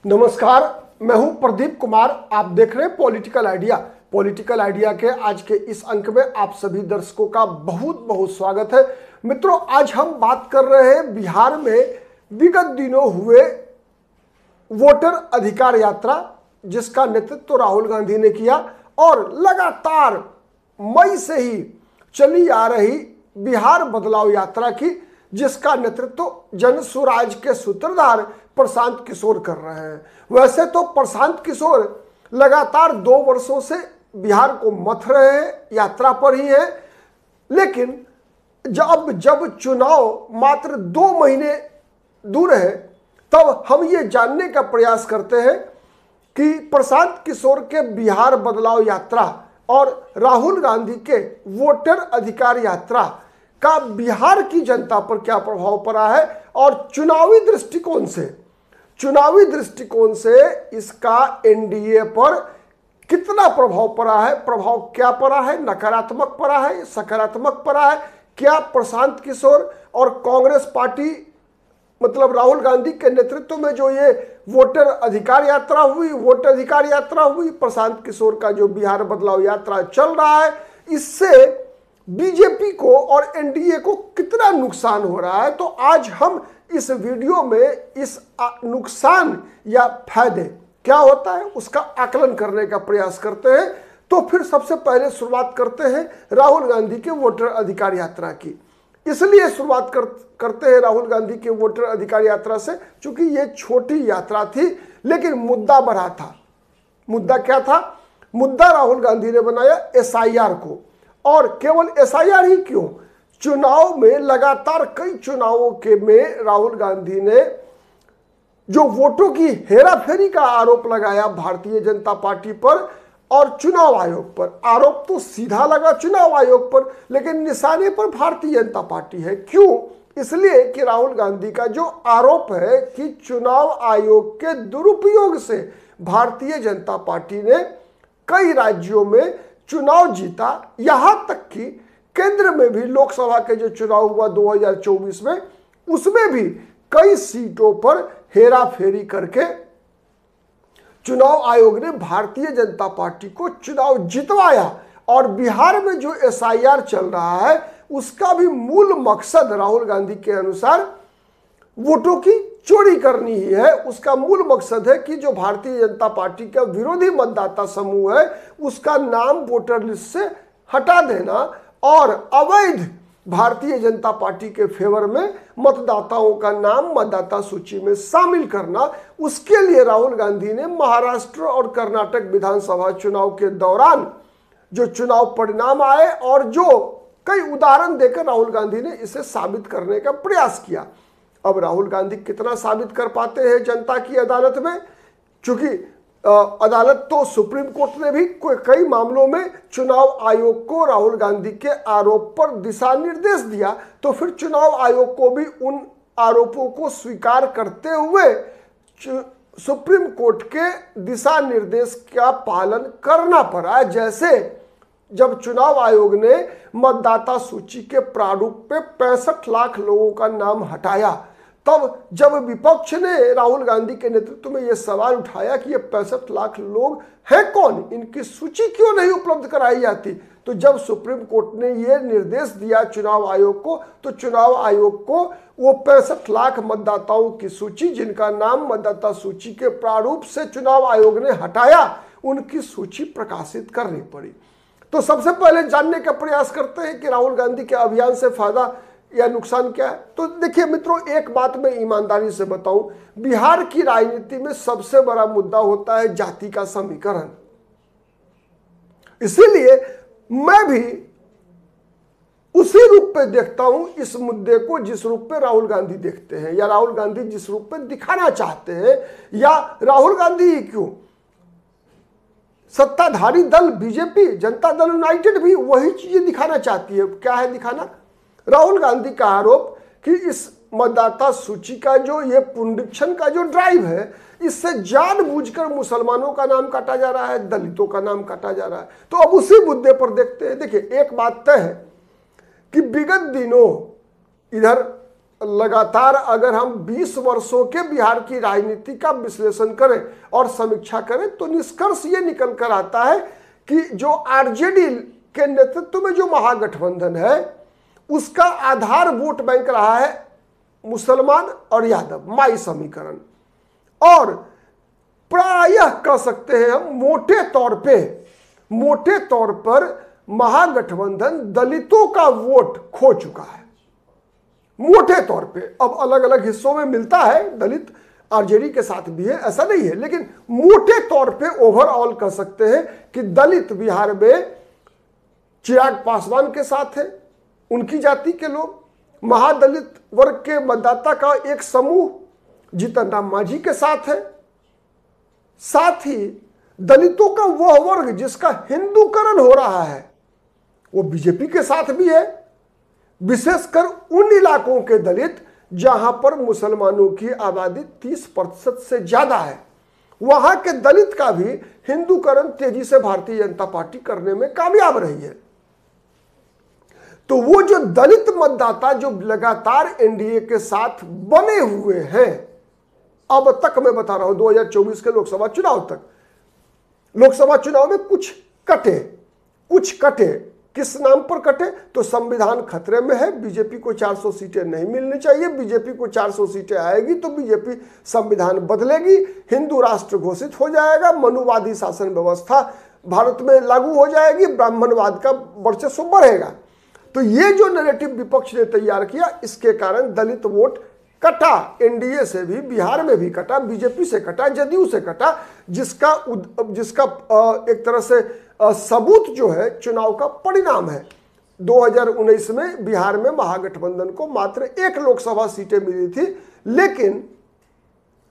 नमस्कार, मैं हूं प्रदीप कुमार। आप देख रहे हैं पॉलिटिकल आइडिया। पॉलिटिकल आइडिया के आज के इस अंक में आप सभी दर्शकों का बहुत बहुत स्वागत है। मित्रों, आज हम बात कर रहे हैं बिहार में विगत दिनों हुए वोटर अधिकार यात्रा, जिसका नेतृत्व राहुल गांधी ने किया, और लगातार मई से ही चली आ रही बिहार बदलाव यात्रा की, जिसका नेतृत्व जन स्वराज के सूत्रधार प्रशांत किशोर कर रहे हैं। वैसे तो प्रशांत किशोर लगातार 2 वर्षों से बिहार को मथ रहे हैं, यात्रा पर ही है, लेकिन जब चुनाव मात्र 2 महीने दूर है, तब हम ये जानने का प्रयास करते हैं कि प्रशांत किशोर के बिहार बदलाव यात्रा और राहुल गांधी के वोटर अधिकार यात्रा का बिहार की जनता पर क्या प्रभाव पड़ा है, और चुनावी दृष्टिकोण से इसका एनडीए पर कितना प्रभाव पड़ा है, प्रभाव क्या पड़ा है, नकारात्मक पड़ा है, सकारात्मक पड़ा है। क्या प्रशांत किशोर और कांग्रेस पार्टी, मतलब राहुल गांधी के नेतृत्व में जो ये वोटर अधिकार यात्रा हुई, प्रशांत किशोर का जो बिहार बदलाव यात्रा चल रहा है, इससे बीजेपी को और एनडीए को कितना नुकसान हो रहा है। तो आज हम इस वीडियो में इस नुकसान या फायदे क्या होता है उसका आकलन करने का प्रयास करते हैं। तो फिर सबसे पहले शुरुआत करते हैं राहुल गांधी के वोटर अधिकार यात्रा की। इसलिए शुरुआत करते हैं राहुल गांधी के वोटर अधिकार यात्रा से, क्योंकि ये छोटी यात्रा थी, लेकिन मुद्दा बड़ा था। मुद्दा क्या था? मुद्दा राहुल गांधी ने बनाया एसआईआर को। और केवल एसआईआर ही क्यों, चुनाव में लगातार कई चुनावों के में राहुल गांधी ने जो वोटों की हेराफेरी का आरोप लगाया भारतीय जनता पार्टी पर और चुनाव आयोग पर। आरोप तो सीधा लगा चुनाव आयोग पर, लेकिन निशाने पर भारतीय जनता पार्टी है। क्यों? इसलिए कि राहुल गांधी का जो आरोप है कि चुनाव आयोग के दुरुपयोग से भारतीय जनता पार्टी ने कई राज्यों में चुनाव जीता, यहां तक कि केंद्र में भी लोकसभा के जो चुनाव हुआ 2024 में, उसमें भी कई सीटों पर हेराफेरी करके चुनाव आयोग ने भारतीय जनता पार्टी को चुनाव जितवाया। और बिहार में जो एसआईआर चल रहा है, उसका भी मूल मकसद राहुल गांधी के अनुसार वोटों की चोरी करनी ही है। उसका मूल मकसद है कि जो भारतीय जनता पार्टी का विरोधी मतदाता समूह है, उसका नाम वोटर लिस्ट से हटा देना और अवैध भारतीय जनता पार्टी के फेवर में मतदाताओं का नाम मतदाता सूची में शामिल करना। उसके लिए राहुल गांधी ने महाराष्ट्र और कर्नाटक विधानसभा चुनाव के दौरान जो चुनाव परिणाम आए और जो कई उदाहरण देकर राहुल गांधी ने इसे साबित करने का प्रयास किया। अब राहुल गांधी कितना साबित कर पाते हैं जनता की अदालत में, क्योंकि अदालत तो सुप्रीम कोर्ट ने भी कई मामलों में चुनाव आयोग को राहुल गांधी के आरोप पर दिशा निर्देश दिया, तो फिर चुनाव आयोग को भी उन आरोपों को स्वीकार करते हुए सुप्रीम कोर्ट के दिशा निर्देश का पालन करना पड़ा। जैसे जब चुनाव आयोग ने मतदाता सूची के प्रारूप पे 65 लाख लोगों का नाम हटाया, तब जब विपक्ष ने राहुल गांधी के नेतृत्व में यह सवाल उठाया कि ये 65 लाख लोग हैं कौन, इनकी सूची क्यों नहीं उपलब्ध कराई जाती, तो जब सुप्रीम कोर्ट ने यह निर्देश दिया चुनाव आयोग को, तो चुनाव आयोग को वो 65 लाख मतदाताओं की सूची, जिनका नाम मतदाता सूची के प्रारूप से चुनाव आयोग ने हटाया, उनकी सूची प्रकाशित करनी पड़ी। तो सबसे पहले जानने का प्रयास करते हैं कि राहुल गांधी के अभियान से फायदा या नुकसान क्या है। तो देखिए मित्रों, एक बात मैं ईमानदारी से बताऊं, बिहार की राजनीति में सबसे बड़ा मुद्दा होता है जाति का समीकरण। इसीलिए मैं भी उसी रूप में देखता हूं इस मुद्दे को जिस रूप में राहुल गांधी देखते हैं, या राहुल गांधी जिस रूप में दिखाना चाहते हैं, या राहुल गांधी ही क्यों, सत्ताधारी दल बीजेपी, जनता दल यूनाइटेड भी वही चीजें दिखाना चाहती है। क्या है दिखाना? राहुल गांधी का आरोप कि इस मतदाता सूची का जो ये पुनरीक्षण का जो ड्राइव है, इससे जानबूझकर मुसलमानों का नाम काटा जा रहा है, दलितों का नाम काटा जा रहा है। तो अब उसी मुद्दे पर देखते हैं। देखिए, एक बात तय है कि विगत दिनों इधर लगातार अगर हम 20 वर्षों के बिहार की राजनीति का विश्लेषण करें और समीक्षा करें तो निष्कर्ष ये निकल कर आता है कि जो आरजेडी के नेतृत्व में जो महागठबंधन है उसका आधार वोट बैंक रहा है मुसलमान और यादव, माई समीकरण। और प्रायः कह सकते हैं हम मोटे तौर पर महागठबंधन दलितों का वोट खो चुका है, मोटे तौर पे। अब अलग अलग हिस्सों में मिलता है, दलित आरजेडी के साथ भी है, ऐसा नहीं है, लेकिन मोटे तौर पे ओवरऑल कह सकते हैं कि दलित बिहार में चिराग पासवान के साथ है, उनकी जाति के लोग। महादलित वर्ग के मतदाता का एक समूह जीतन राम मांझी के साथ है। साथ ही दलितों का वह वर्ग जिसका हिंदूकरण हो रहा है वो बीजेपी के साथ भी है, विशेषकर उन इलाकों के दलित जहां पर मुसलमानों की आबादी 30% से ज्यादा है, वहां के दलित का भी हिंदूकरण तेजी से भारतीय जनता पार्टी करने में कामयाब रही है। तो वो जो दलित मतदाता जो लगातार एनडीए के साथ बने हुए हैं, अब तक मैं बता रहा हूं 2024 के लोकसभा चुनाव तक, लोकसभा चुनाव में कुछ कटे, किस नाम पर कटे? तो संविधान खतरे में है, बीजेपी को 400 सीटें नहीं मिलनी चाहिए, बीजेपी को 400 सीटें आएगी तो बीजेपी संविधान बदलेगी, हिंदू राष्ट्र घोषित हो जाएगा, मनुवादी शासन व्यवस्था भारत में लागू हो जाएगी, ब्राह्मणवाद का वर्चस्व बढ़ेगा। तो ये जो नैरेटिव विपक्ष ने तैयार किया, इसके कारण दलित वोट कटा, एनडीए से भी, बिहार में भी कटा, बीजेपी से कटा, जदयू से कटा, जिसका एक तरह से सबूत जो है चुनाव का परिणाम है। 2019 में बिहार में महागठबंधन को मात्र 1 लोकसभा सीटें मिली थी,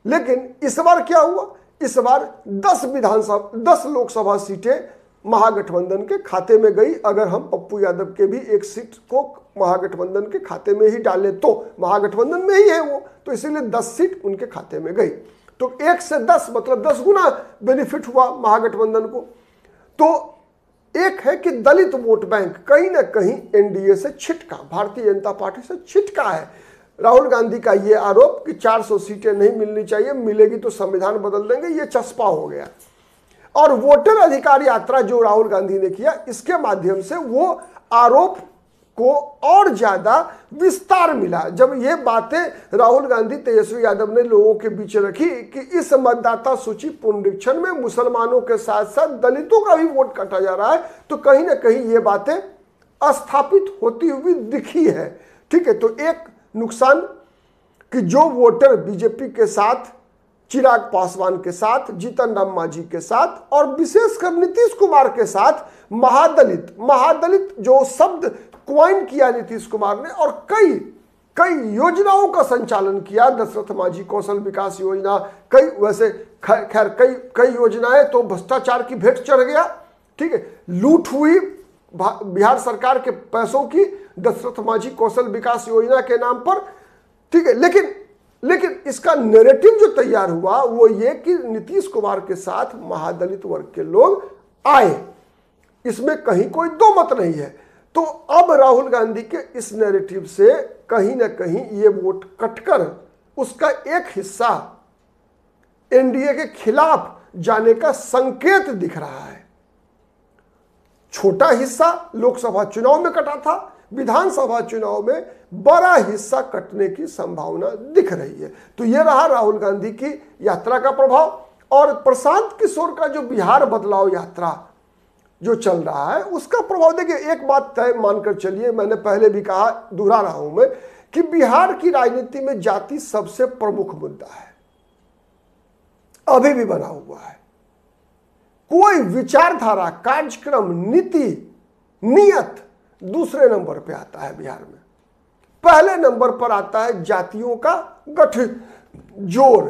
लेकिन इस बार क्या हुआ? इस बार 10 लोकसभा सीटें महागठबंधन के खाते में गई। अगर हम पप्पू यादव के भी एक सीट को महागठबंधन के खाते में ही डालें तो महागठबंधन में ही है वो, तो इसीलिए 10 सीट उनके खाते में गई। तो 1 से 10 मतलब 10 गुना बेनिफिट हुआ महागठबंधन को। तो एक है कि दलित वोट बैंक कहीं ना कहीं एनडीए से छिटका, भारतीय जनता पार्टी से छिटका है। राहुल गांधी का ये आरोप कि 400 सीटें नहीं मिलनी चाहिए, मिलेगी तो संविधान बदल देंगे, ये चस्पा हो गया। और वोटर अधिकार यात्रा जो राहुल गांधी ने किया, इसके माध्यम से वो आरोप को और ज्यादा विस्तार मिला। जब ये बातें राहुल गांधी, तेजस्वी यादव ने लोगों के बीच रखी कि इस मतदाता सूची पुनरीक्षण में मुसलमानों के साथ साथ दलितों का भी वोट काटा जा रहा है, तो कहीं ना कहीं ये बातें स्थापित होती हुई दिखी है। ठीक है, तो एक नुकसान कि जो वोटर बीजेपी के साथ, चिराग पासवान के साथ, जीतन राम मांझी के साथ और विशेषकर नीतीश कुमार के साथ महादलित जो शब्द क्वाइन किया नीतीश कुमार ने, और कई योजनाओं का संचालन किया, दशरथ मांझी कौशल विकास योजना, कई वैसे खैर कई योजनाएं तो भ्रष्टाचार की भेंट चढ़ गया। ठीक है, लूट हुई बिहार सरकार के पैसों की दशरथ मांझी कौशल विकास योजना के नाम पर। ठीक है, लेकिन इसका नैरेटिव जो तैयार हुआ वो ये कि नीतीश कुमार के साथ महादलित वर्ग के लोग आए, इसमें कहीं कोई दो मत नहीं है। तो अब राहुल गांधी के इस नैरेटिव से कहीं ना कहीं ये वोट कटकर उसका एक हिस्सा एनडीए के खिलाफ जाने का संकेत दिख रहा है। छोटा हिस्सा लोकसभा चुनाव में कटा था, विधानसभा चुनाव में बड़ा हिस्सा कटने की संभावना दिख रही है। तो यह रहा राहुल गांधी की यात्रा का प्रभाव। और प्रशांत किशोर का जो बिहार बदलाव यात्रा जो चल रहा है उसका प्रभाव, देखिए एक बात तय मानकर चलिए, मैंने पहले भी कहा, दोहरा रहा हूं मैं, कि बिहार की राजनीति में जाति सबसे प्रमुख मुद्दा है, अभी भी बना हुआ है। कोई विचारधारा, कार्यक्रम, नीति, नियत दूसरे नंबर पे आता है बिहार में। पहले नंबर पर आता है जातियों का गठजोड़,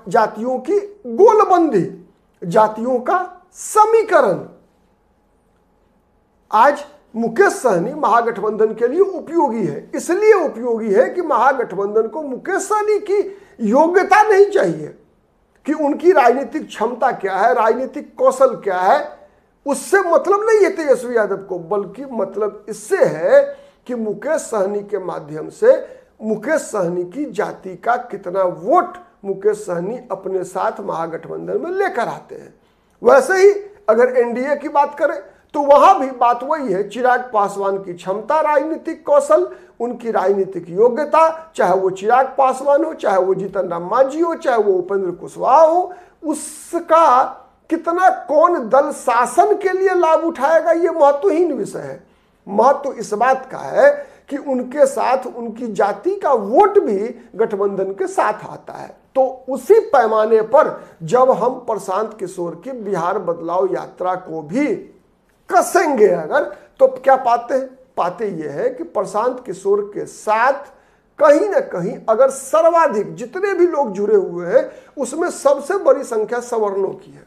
जातियों की गोलबंदी, जातियों का समीकरण। आज मुकेश सहनी महागठबंधन के लिए उपयोगी है, इसलिए उपयोगी है कि महागठबंधन को मुकेश सहनी की योग्यता नहीं चाहिए कि उनकी राजनीतिक क्षमता क्या है, राजनीतिक कौशल क्या है, उससे मतलब नहीं है तेजस्वी यादव को, बल्कि मतलब इससे है कि मुकेश सहनी के माध्यम से मुकेश सहनी की जाति का कितना वोट मुकेश सहनी अपने साथ महागठबंधन में लेकर आते हैं। वैसे ही अगर एनडीए की बात करें तो वहां भी बात वही है, चिराग पासवान की क्षमता, राजनीतिक कौशल, उनकी राजनीतिक योग्यता, चाहे वो चिराग पासवान हो, चाहे वो जीतन राम मांझी हो, चाहे वो उपेंद्र कुशवाहा हो, उसका कितना कौन दल शासन के लिए लाभ उठाएगा ये महत्वहीन विषय है। महत्व इस बात का है कि उनके साथ उनकी जाति का वोट भी गठबंधन के साथ आता है। तो उसी पैमाने पर जब हम प्रशांत किशोर की बिहार बदलाव यात्रा को भी कसेंगे अगर, तो क्या पाते हैं? पाते ये है कि प्रशांत किशोर के साथ कहीं ना कहीं अगर सर्वाधिक जितने भी लोग जुड़े हुए हैं उसमें सबसे बड़ी संख्या सवर्णों की है।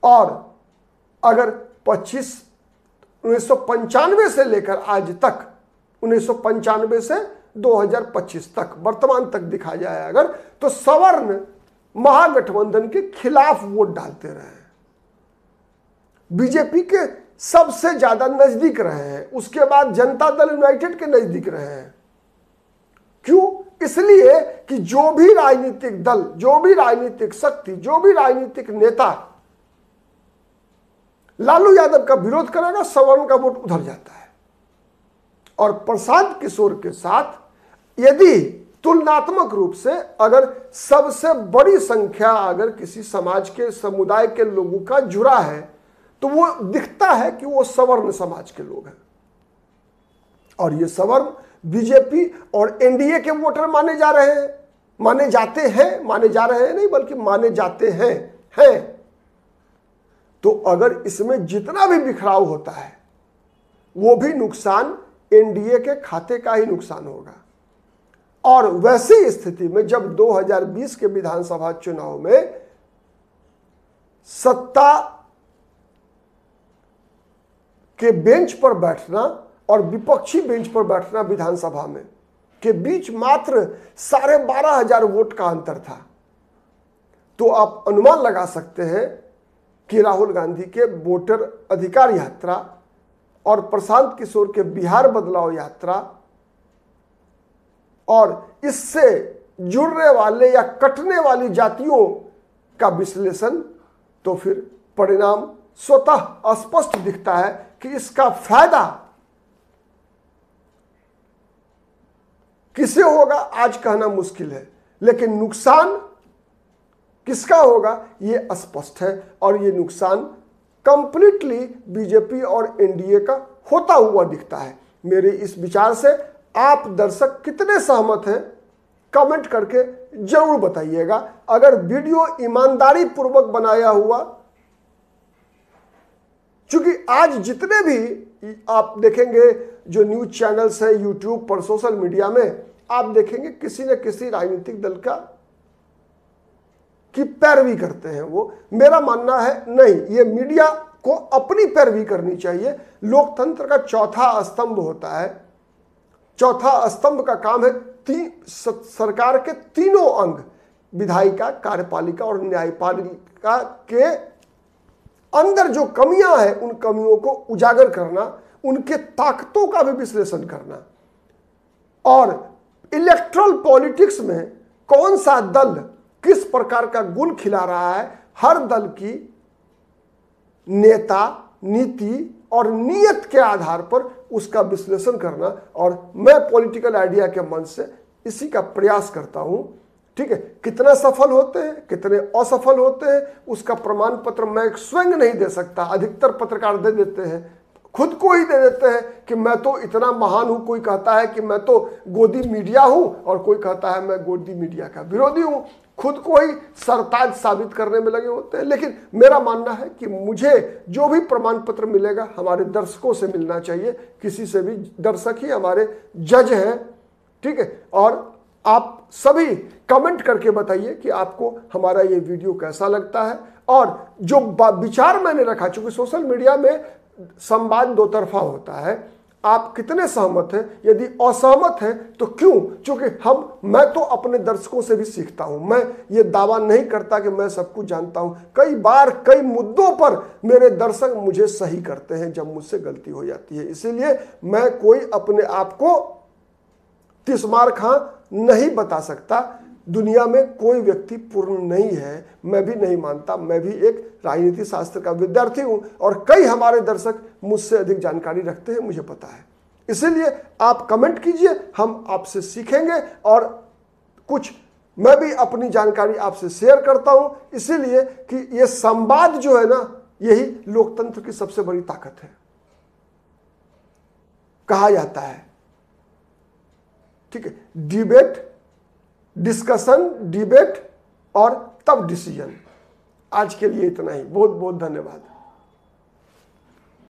और अगर 1995 से लेकर आज तक, 1995 से 2025 तक, वर्तमान तक दिखा जाए अगर, तो सवर्ण महागठबंधन के खिलाफ वोट डालते रहे हैं, बीजेपी के सबसे ज्यादा नजदीक रहे हैं, उसके बाद जनता दल यूनाइटेड के नजदीक रहे हैं। क्यों? इसलिए कि जो भी राजनीतिक दल, जो भी राजनीतिक शक्ति, जो भी राजनीतिक नेता लालू यादव का विरोध करेगा, सवर्ण का वोट उधर जाता है। और प्रशांत किशोर के साथ यदि तुलनात्मक रूप से अगर सबसे बड़ी संख्या अगर किसी समाज के, समुदाय के लोगों का जुड़ा है तो वो दिखता है कि वो सवर्ण समाज के लोग हैं। और ये सवर्ण बीजेपी और एनडीए के वोटर माने जा रहे हैं, माने जाते हैं, माने जा रहे हैं नहीं बल्कि माने जाते हैं। तो अगर इसमें जितना भी बिखराव होता है वो भी नुकसान एनडीए के खाते का ही नुकसान होगा। और वैसी स्थिति में जब 2020 के विधानसभा चुनाव में सत्ता के बेंच पर बैठना और विपक्षी बेंच पर बैठना विधानसभा में के बीच मात्र 12,500 वोट का अंतर था, तो आप अनुमान लगा सकते हैं कि राहुल गांधी के वोटर अधिकार यात्रा और प्रशांत किशोर के बिहार बदलाव यात्रा और इससे जुड़ने वाले या कटने वाली जातियों का विश्लेषण, तो फिर परिणाम स्वतः स्पष्ट दिखता है कि इसका फायदा किसे होगा आज कहना मुश्किल है, लेकिन नुकसान किसका होगा ये स्पष्ट है। और ये नुकसान कंप्लीटली बीजेपी और एनडीए का होता हुआ दिखता है। मेरे इस विचार से आप दर्शक कितने सहमत हैं कमेंट करके जरूर बताइएगा। अगर वीडियो ईमानदारी पूर्वक बनाया हुआ, क्योंकि आज जितने भी आप देखेंगे जो न्यूज चैनल्स है यूट्यूब पर, सोशल मीडिया में, आप देखेंगे किसी न किसी राजनीतिक दल की पैरवी करते हैं वो। मेरा मानना है नहीं, ये मीडिया को अपनी पैरवी करनी चाहिए। लोकतंत्र का चौथा स्तंभ होता है, चौथा स्तंभ का काम है सरकार के तीनों अंग, विधायिका, कार्यपालिका और न्यायपालिका के अंदर जो कमियां हैं उन कमियों को उजागर करना, उनके ताकतों का भी विश्लेषण करना, और इलेक्ट्रल पॉलिटिक्स में कौन सा दल किस प्रकार का गुल खिला रहा है, हर दल की नेता, नीति और नीयत के आधार पर उसका विश्लेषण करना। और मैं पॉलिटिकल आइडिया के मंच से इसी का प्रयास करता हूं। ठीक है, कितना सफल होते हैं, कितने असफल होते हैं, उसका प्रमाण पत्र मैं स्वयं नहीं दे सकता। अधिकतर पत्रकार दे देते हैं, खुद को ही दे देते हैं कि मैं तो इतना महान हूं। कोई कहता है कि मैं तो गोदी मीडिया हूं और कोई कहता है मैं गोदी मीडिया का विरोधी हूं। खुद को ही सरताज साबित करने में लगे होते हैं। लेकिन मेरा मानना है कि मुझे जो भी प्रमाण पत्र मिलेगा हमारे दर्शकों से मिलना चाहिए, किसी से भी। दर्शक ही हमारे जज हैं। ठीक है, और आप सभी कमेंट करके बताइए कि आपको हमारा ये वीडियो कैसा लगता है। और जो विचार मैंने रखा, चूंकि सोशल मीडिया में संवाद दो तरफा होता है, आप कितने सहमत हैं, यदि असहमत हैं तो क्यों? क्योंकि मैं तो अपने दर्शकों से भी सीखता हूं। मैं ये दावा नहीं करता कि मैं सब कुछ जानता हूं। कई बार कई मुद्दों पर मेरे दर्शक मुझे सही करते हैं जब मुझसे गलती हो जाती है। इसीलिए मैं कोई अपने आप को तिस्मार खां नहीं बता सकता। दुनिया में कोई व्यक्ति पूर्ण नहीं है, मैं भी नहीं मानता। मैं भी एक राजनीति शास्त्र का विद्यार्थी हूं और कई हमारे दर्शक मुझसे अधिक जानकारी रखते हैं, मुझे पता है। इसीलिए आप कमेंट कीजिए, हम आपसे सीखेंगे और कुछ मैं भी अपनी जानकारी आपसे शेयर करता हूं। इसीलिए कि ये संवाद जो है ना, यही लोकतंत्र की सबसे बड़ी ताकत है। कहा जाता है, ठीक है, डिस्कशन, डिबेट और तब डिसीजन। आज के लिए इतना ही। बहुत बहुत धन्यवाद।